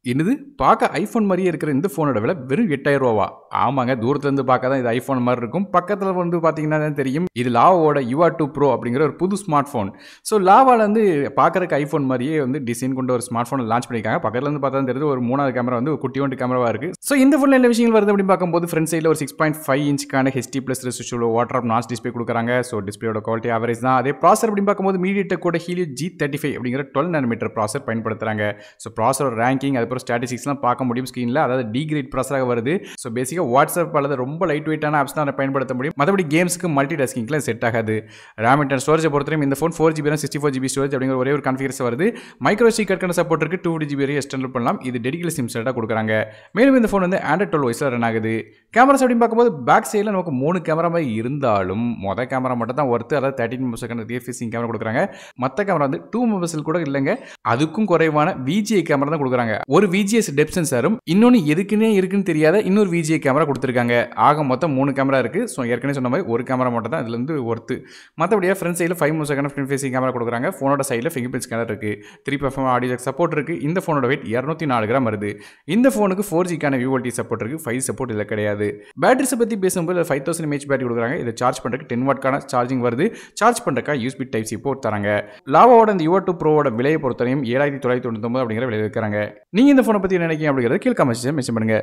என்னது? பார்க்க ஐஃபோன் மாரியே இருக்கிற இந்த ஃபோனோட விலை வெறும் ரூ. 8000வா? ஆமாங்க. தூரத்திலருந்து பார்க்க தான் இது ஐஃபோன் மாரி இருக்கும். பக்கத்தில வந்து பார்த்தீங்கன்னா தான் தெரியும். இது லாவோட யுவா 2 ப்ரோ அப்படிங்கிற ஒரு புது ஸ்மார்ட் ஃபோன். ஸோ லாவால வந்து பார்க்கறதுக்கு ஐஃபோன் மாரியே வந்து டிசைன் கொண்ட ஒரு ஸ்மார்ட் ஃபோன லான்ச் பண்ணியிருக்காங்க. பக்கத்துல இருந்து பார்த்தா தான் தெரியுது. ஒரு 3வது கேமரா வந்து ஒரு குட்டியோண்டு கேமராவா இருக்கு. ஸோ இந்த ஃபோன்ல என்ன விஷயங்கள் வருது அப்படின்னு பார்க்கும்போது ஃப்ரண்ட் சைடுல ஒரு 6.5 இன்ச்சுக்கான HD plus resolution water of notch display குடுக்குறாங்க. ஸோ டிஸ்ப்ளேயோட குவாலிட்டி ஆவரேஜ் தான். அதே ப்ராசஸர் அப்படின்னு பார்க்கும்போது MediaTek கூட Helio G35 அப்படிங்கிற 12 நானோமீட்டர் ப்ராசஸர் பயன்படுத்துறாங்க. ஸோ ப்ராசஸரோட ரேங்கிங் அதுக்கப்புறம் ஸ்டாட்டிஸ்டிக்ஸ்லாம் பார்க்க முடியும் ஸ்க்ரீன்ல. அதாவது டி கிரேட் ப்ராசஸராக வருது. ஸோ பேசிக்கா வாட்ஸ்அப் அல்லது ரொம்ப லைட் வெயிட்டான ஆப்ஸ் தான் பயன்படுத்த முடியும். மற்றபடி கேம்ஸ்க்கு மல்டி டாஸ்கிங்லாம் செட் ஆகாது. ரேம் அண்ட் ஸ்டோரேஜை பொறுத்தவரைக்கும் இந்த phone 4GB RAM 64GB storage அப்படிங்கிற ஒரே ஒரு கான்ஃபிகரேஷன் வருது. மைக்ரோ SD கார்டுக்கான சப்போர்ட் இருக்கு. 250GB வரை எக்ஸ்டெண்ட் பண்ணலாம். இது டெடிகேட்டட் சிம் செட்டாக கொடுக்குறாங்க. மேலும் இந்த ஃபோன் வந்து Android 12 OS ரன் ஆகுது. கேமராஸ் அப்படின்னு பார்க்கும்போது பேக் சைடில் நமக்கு 3 கேமரா மாதிரி இருந்தாலும் மொதல் கேமரா மட்டும் தான் ஒர்த்து. அதாவது 13 மெகாபிக்சல் ரியர் ஃபேசிங் கேமரா கொடுக்குறாங்க. மற்ற கேமரா வந்து 2 மெகாபிக்சல் கூட இல்லைங்க. அதுக்கும் குறைவான VGA கேமரா தான் கொடுக்குறாங்க. ஒரு VGS டெப்த் சென்சாரும் இன்னொன்று எதுக்குன்னே இருக்குன்னு தெரியாத இன்னொரு VGA கேமரா கொடுத்துருக்காங்க. ஆக மொத்தம் 3 கேமரா இருக்கு. ஸோ ஏற்கனவே சொன்ன மாதிரி ஒரு கேமரா மட்டும் தான் இதுல இருந்து ஒர்த்து. மற்றபடியாக ஃப்ரண்ட் சைடில் 5 மெகாபிக்சல் ஃப்ரண்ட் ஃபேசிங் கேமரா கொடுக்குறாங்க. ஃபோனோட சைடில் ஃபிங்கர் பிரிண்ட் ஸ்கேனர் இருக்கு. 3.5 ஆடியோ ஜாக் சப்போர்ட் இருக்கு. இந்த ஃபோனோட வெயிட் 204 கிராம் வருது. இந்த ஃபோனுக்கு 4Gக்கான VoLTE சப்போர்ட் இருக்கு. 5 சப்போர்ட் இதில் கிடையாது. பேட்டரிஸை பற்றி பேசும்போது 5000 mAh பேட்டரி கொடுக்குறாங்க. இதை சார்ஜ் பண்ணுறதுக்கு 10 வாட்கான சார்ஜிங் வருது. சார்ஜ் பண்ணுறதுக்காக USB Type-C போர்ட் தராங்க. லாவோட இந்த யுவா 2 ப்ரோவோட விலையை பொறுத்தவரையும் 7999 அப்படிங்கிற விலை வைக்கிறாங்க. நீங்க இந்த ஃபோனை பற்றி என்ன நினைக்கிறீங்க அப்படிங்கிறத கீழே கமெண்ட்ஸ் மென்ஷன் பண்ணுங்க.